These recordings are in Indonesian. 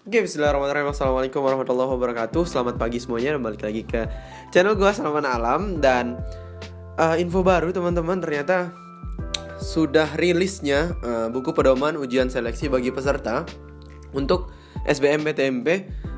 Oke, bismillahirrahmanirrahim. Assalamualaikum warahmatullahi wabarakatuh. Selamat pagi semuanya, dan balik lagi ke channel gue Salman Alam. Dan info baru teman-teman, ternyata sudah rilisnya buku pedoman ujian seleksi bagi peserta untuk SBMPTN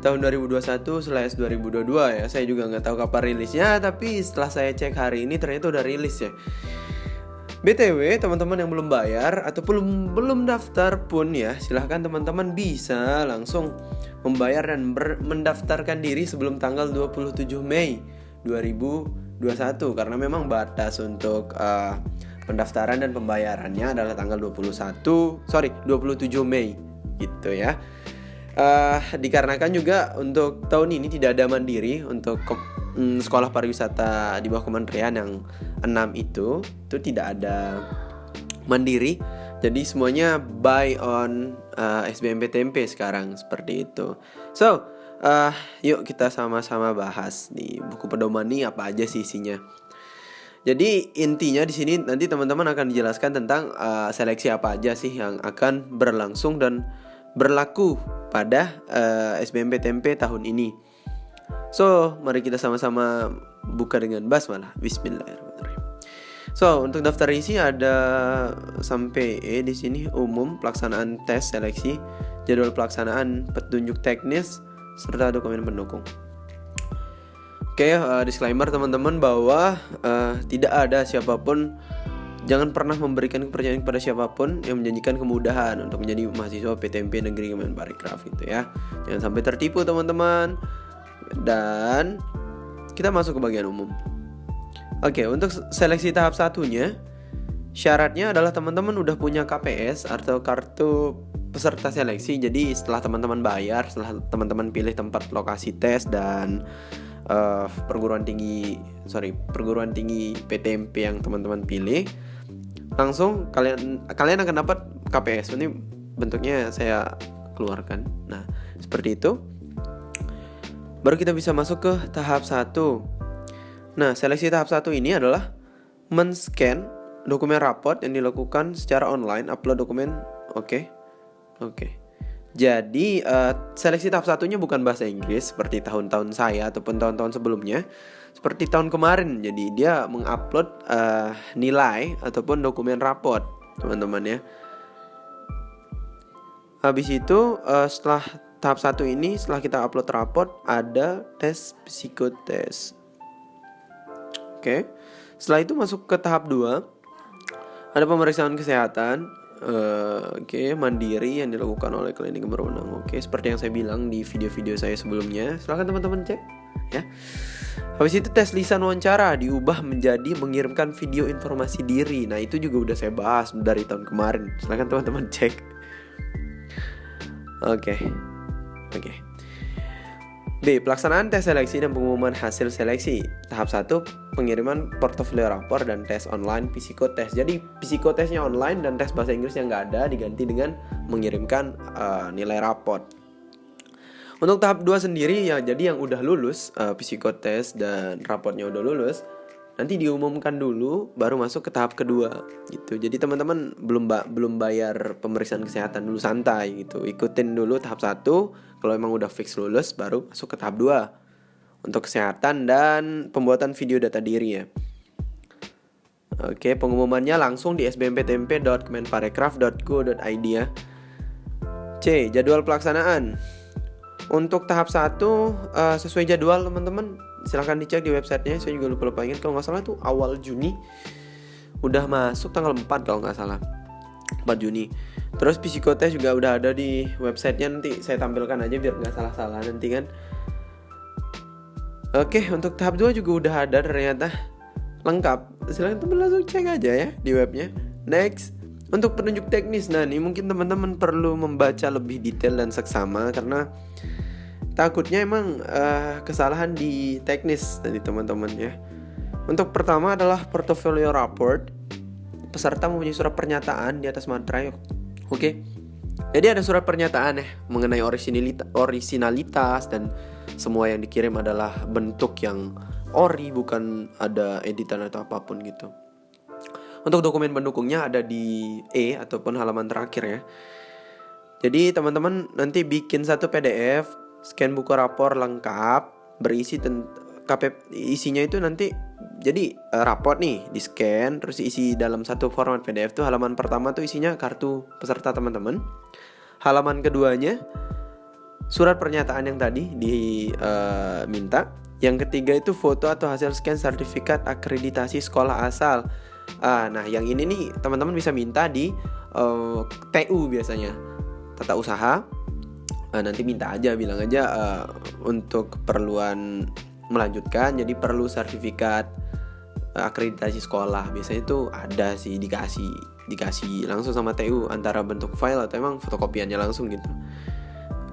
tahun 2021/2022 ya. Saya juga nggak tahu kapan rilisnya, tapi setelah saya cek hari ini ternyata udah rilis ya. BTW, teman-teman yang belum bayar atau belum daftar pun ya, silahkan teman-teman bisa langsung membayar dan mendaftarkan diri sebelum tanggal 27 Mei 2021, karena memang batas untuk pendaftaran dan pembayarannya adalah tanggal 27 Mei gitu ya. Dikarenakan juga untuk tahun ini tidak ada mandiri untuk sekolah pariwisata di bawah kementerian yang 6 itu tidak ada mandiri. Jadi semuanya buy on SBMPTN sekarang seperti itu. So, yuk kita sama-sama bahas nih buku pedoman ini apa aja sih isinya. Jadi intinya di sini nanti teman-teman akan dijelaskan tentang seleksi apa aja sih yang akan berlangsung dan berlaku pada SBMPTN tahun ini. So, mari kita sama-sama buka dengan basmalah. Bismillahirrahmanirrahim. So, untuk daftar isi ada sampai di sini umum, pelaksanaan tes seleksi, jadwal pelaksanaan, petunjuk teknis, serta dokumen pendukung. Oke, disclaimer teman-teman bahwa tidak ada siapapun, jangan pernah memberikan kepercayaan kepada siapapun yang menjanjikan kemudahan untuk menjadi mahasiswa PTMP Negeri Kemenparekraf gitu ya. Jangan sampai tertipu teman-teman. Dan kita masuk ke bagian umum. Oke, untuk seleksi tahap satunya, syaratnya adalah teman-teman udah punya KPS atau kartu peserta seleksi. Jadi setelah teman-teman bayar, setelah teman-teman pilih tempat lokasi tes dan perguruan tinggi PTMP yang teman-teman pilih, langsung kalian akan dapat KPS. Ini bentuknya saya keluarkan. Nah, seperti itu. Baru kita bisa masuk ke tahap 1. Nah, seleksi tahap 1 ini adalah men-scan dokumen raport yang dilakukan secara online, upload dokumen. Oke. Jadi, seleksi tahap 1-nya bukan bahasa Inggris seperti tahun-tahun saya ataupun tahun-tahun sebelumnya. Seperti tahun kemarin. Jadi, dia mengupload nilai ataupun dokumen raport, teman-teman ya. Habis itu, setelah tahap 1 ini, setelah kita upload raport, ada tes psikotes. Oke. Setelah itu masuk ke tahap 2. Ada pemeriksaan kesehatan mandiri yang dilakukan oleh klinik berwenang. Seperti yang saya bilang di video-video saya sebelumnya. Silakan teman-teman cek ya. Habis itu tes lisan wawancara diubah menjadi mengirimkan video informasi diri. Nah, itu juga udah saya bahas dari tahun kemarin. Silakan teman-teman cek. Oke. B. Pelaksanaan tes seleksi dan pengumuman hasil seleksi. Tahap 1, pengiriman portofolio rapor dan tes online psikotes. Jadi psikotesnya online dan tes bahasa Inggrisnya nggak ada, diganti dengan mengirimkan nilai raport. Untuk tahap 2 sendiri ya, jadi yang udah lulus psikotes dan raportnya udah lulus, nanti diumumkan dulu baru masuk ke tahap kedua gitu. Jadi teman-teman belum bayar pemeriksaan kesehatan dulu, santai gitu. Ikutin dulu tahap 1. Kalau emang udah fix lulus baru masuk ke tahap 2 untuk kesehatan dan pembuatan video data diri ya. Oke, pengumumannya langsung di sbmptmp.kemenparekraf.go.id ya. C. Jadwal pelaksanaan. Untuk tahap 1 sesuai jadwal teman-teman, silahkan dicek di websitenya. Saya juga lupa ingat, kalau nggak salah tuh awal Juni udah masuk, tanggal 4 kalau nggak salah, 4 Juni. Terus psikotes juga udah ada di websitenya, nanti saya tampilkan aja biar nggak salah-salah nanti kan. Oke, untuk tahap 2 juga udah ada ternyata, lengkap. Silahkan teman langsung cek aja ya di webnya. Next, untuk petunjuk teknis. Nah, ini mungkin teman-teman perlu membaca lebih detail dan seksama karena takutnya emang kesalahan di teknis dari teman-teman ya. Untuk pertama adalah portfolio report. Peserta mempunyai surat pernyataan di atas materai. Oke. Jadi ada surat pernyataan mengenai orisinalitas dan semua yang dikirim adalah bentuk yang ori, bukan ada editan atau apapun gitu. Untuk dokumen pendukungnya ada di E ataupun halaman terakhir ya. Jadi teman-teman nanti bikin satu PDF, scan buku rapor lengkap, berisi isinya itu nanti jadi raport nih di scan, terus isi dalam satu format PDF tuh. Halaman pertama tuh isinya kartu peserta teman-teman. Halaman keduanya surat pernyataan yang tadi diminta. Yang ketiga itu foto atau hasil scan sertifikat akreditasi sekolah asal. Nah yang ini nih teman-teman bisa minta di TU biasanya, tata usaha. Nanti minta aja, bilang aja untuk keperluan melanjutkan, jadi perlu sertifikat akreditasi sekolah. Biasanya itu ada sih, dikasih langsung sama TU, antara bentuk file atau emang fotokopiannya langsung gitu.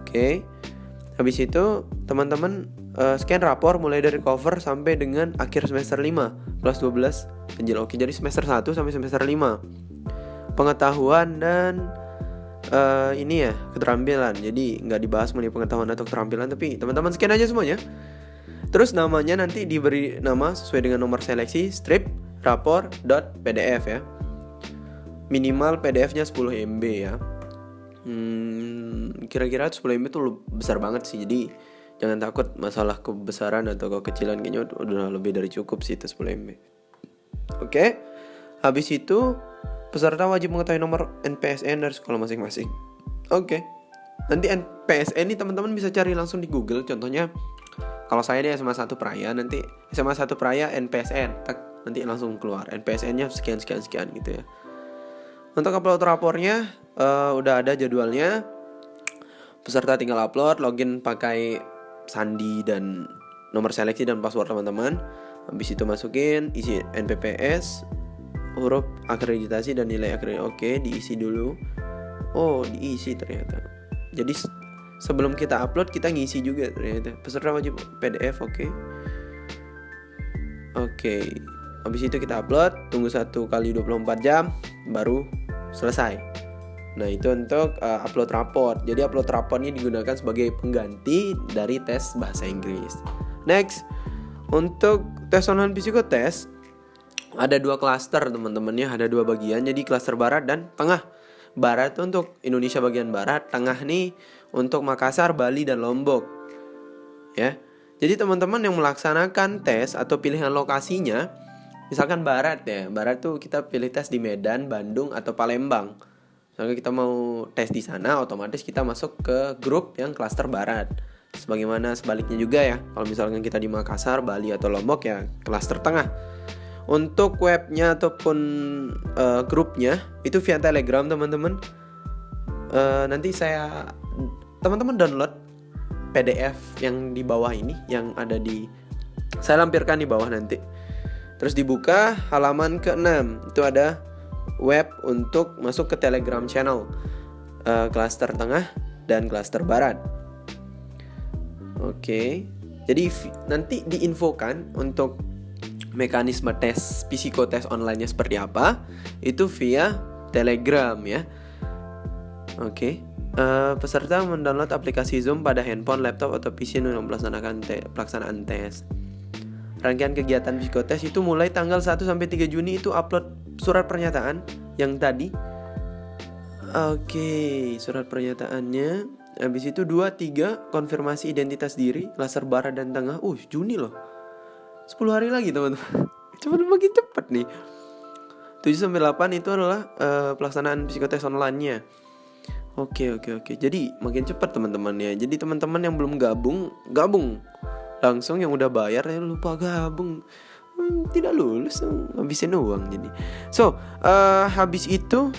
Oke. Habis itu teman-teman scan rapor mulai dari cover sampai dengan akhir semester 5 kelas 12 ganjil. Oke, jadi semester 1 sampai semester 5 pengetahuan dan ini ya keterampilan. Jadi nggak dibahas mengenai pengetahuan atau keterampilan, tapi teman-teman scan aja semuanya. Terus namanya nanti diberi nama sesuai dengan nomor seleksi strip rapor.pdf ya. Minimal PDF-nya 10 MB ya. Kira-kira 10 MB tuh besar banget sih. Jadi jangan takut masalah kebesaran atau kekecilan, kayaknya udah lebih dari cukup sih itu 10 MB. Oke. Habis itu peserta wajib mengetahui nomor NPSN dari sekolah masing-masing. Oke. Nanti NPSN ini teman-teman bisa cari langsung di Google. Contohnya kalau saya di SMA 1 Praya, nanti SMA 1 Praya NPSN, nanti langsung keluar NPSN-nya sekian gitu ya. Untuk upload rapornya udah ada jadwalnya. Peserta tinggal upload, login pakai sandi dan nomor seleksi dan password teman-teman. Habis itu masukin isi NPPS, huruf akreditasi dan nilai akreditasi. Oke, diisi dulu. Oh, diisi ternyata. Jadi sebelum kita upload kita ngisi juga ternyata. Peserta wajib PDF, oke. Habis itu kita upload, tunggu 1 kali 24 jam baru selesai. Nah, itu untuk upload raport. Jadi upload raport ini digunakan sebagai pengganti dari tes bahasa Inggris. Next, untuk tes online psikotes ada 2 klaster teman-teman ya, ada 2 bagian. Jadi klaster barat dan tengah. Barat itu untuk Indonesia bagian barat, tengah nih untuk Makassar, Bali dan Lombok. Ya. Jadi teman-teman yang melaksanakan tes atau pilihan lokasinya, misalkan barat ya. Barat tuh kita pilih tes di Medan, Bandung atau Palembang. Misalkan kita mau tes di sana, otomatis kita masuk ke grup yang klaster barat. Sebagaimana sebaliknya juga ya. Kalau misalkan kita di Makassar, Bali atau Lombok ya klaster tengah. Untuk webnya ataupun grupnya itu via Telegram teman-teman. Nanti teman-teman download PDF yang di bawah ini, yang ada saya lampirkan di bawah nanti. Terus dibuka halaman ke-6, itu ada web untuk masuk ke Telegram channel klaster tengah dan klaster barat. Oke. Jadi nanti diinfokan untuk mekanisme tes psikotes online-nya seperti apa, itu via Telegram ya. Oke. Peserta mendownload aplikasi Zoom pada handphone, laptop atau PC untuk melaksanakan pelaksanaan tes. Rangkaian kegiatan psikotes itu mulai tanggal 1 sampai 3 Juni itu upload surat pernyataan yang tadi. Oke, surat pernyataannya. Habis itu 2-3 konfirmasi identitas diri, klaster barat dan tengah. Juni loh. 10 hari lagi teman-teman. Makin cepat nih. 7-8 itu adalah pelaksanaan psikotes online-nya. Oke. Jadi makin cepat teman-teman ya. Jadi teman-teman yang belum gabung langsung, yang udah bayar ya lupa gabung. Tidak lulus, habisin uang jadi. So, habis itu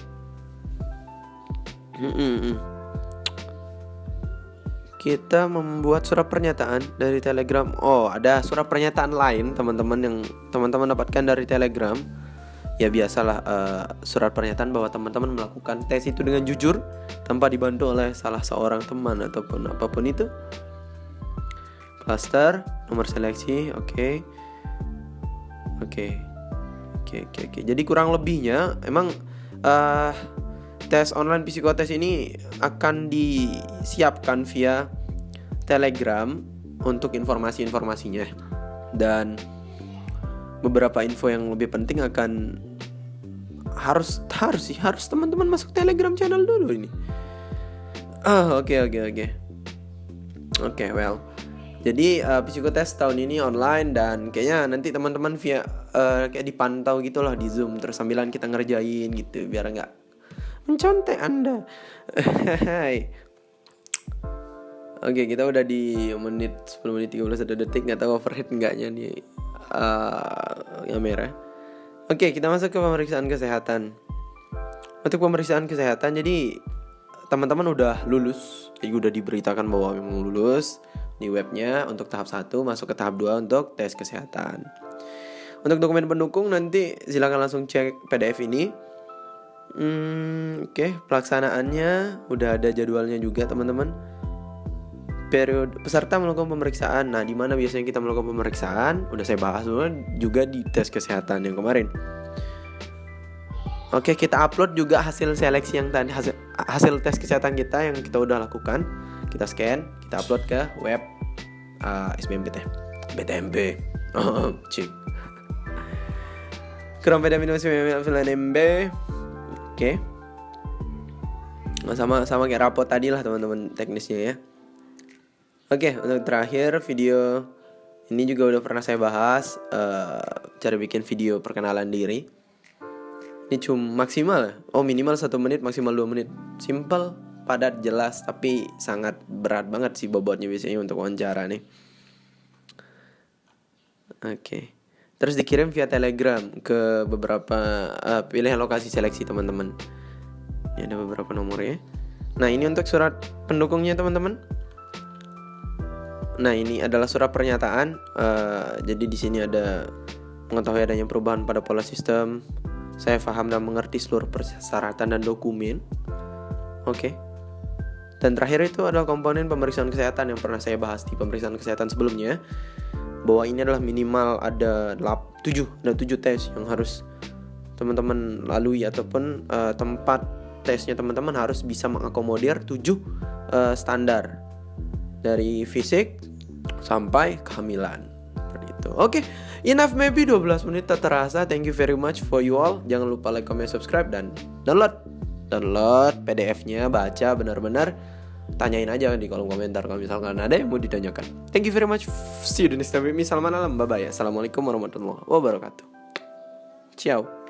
kita membuat surat pernyataan dari Telegram. Ada surat pernyataan lain teman-teman yang teman-teman dapatkan dari Telegram. Ya biasalah, surat pernyataan bahwa teman-teman melakukan tes itu dengan jujur tanpa dibantu oleh salah seorang teman ataupun apapun itu. Klaster, nomor seleksi, oke. Jadi kurang lebihnya emang tes online psikotes ini akan disiapkan via Telegram untuk informasi-informasinya, dan beberapa info yang lebih penting harus teman-teman masuk Telegram channel dulu ini. Oke. Oke, well. Jadi psikotest tahun ini online dan kayaknya nanti teman-teman via kayak dipantau gitu lah di Zoom terus sambilan kita ngerjain gitu biar nggak mencontek Anda. Oke, kita udah di 10 menit 31 detik, nggak tahu overhead enggaknya nih kamera. Oke, kita masuk ke pemeriksaan kesehatan. Untuk pemeriksaan kesehatan, jadi teman-teman udah lulus, jadi udah diberitakan bahwa memang lulus di webnya untuk tahap 1, masuk ke tahap 2 untuk tes kesehatan. Untuk dokumen pendukung nanti silakan langsung cek PDF ini. Oke, pelaksanaannya udah ada jadwalnya juga teman-teman. Periode peserta melakukan pemeriksaan. Nah, di mana biasanya kita melakukan pemeriksaan? Udah saya bahas juga di tes kesehatan yang kemarin. Oke, kita upload juga hasil seleksi yang tadi, hasil tes kesehatan kita yang kita udah lakukan. Kita scan, kita upload ke web SBMPTN. Cik. Kurang beda minum SBMPTN. Oke. Sama kayak rapot tadi lah teman-teman teknisnya ya. Oke, untuk terakhir video ini juga udah pernah saya bahas cara bikin video perkenalan diri. Ini cuma maksimal minimal 1 menit, maksimal 2 menit. Simple, padat, jelas, tapi sangat berat banget sih bobotnya biasanya untuk wawancara nih. Oke. Terus dikirim via Telegram ke beberapa pilihan lokasi seleksi teman-teman. Ini ada beberapa nomornya. Nah, ini untuk surat pendukungnya teman-teman. Nah, ini adalah surat pernyataan. Jadi di sini ada mengetahui adanya perubahan pada pola sistem. Saya paham dan mengerti seluruh persyaratan dan dokumen. Oke. Dan terakhir itu adalah komponen pemeriksaan kesehatan yang pernah saya bahas di pemeriksaan kesehatan sebelumnya. Bahwa ini adalah minimal ada 7 tes yang harus teman-teman lalui ataupun tempat tesnya teman-teman harus bisa mengakomodir 7 standar. Dari fisik sampai kehamilan. Seperti itu. Oke, enough maybe 12 menit tak terasa. Thank you very much for you all. Jangan lupa like, comment, subscribe dan download PDF-nya, baca benar-benar. Tanyain aja di kolom komentar kalau misalkan ada yang mau ditanyakan. Thank you very much. See you the next time with me. Bye bye. Assalamualaikum warahmatullahi wabarakatuh. Ciao.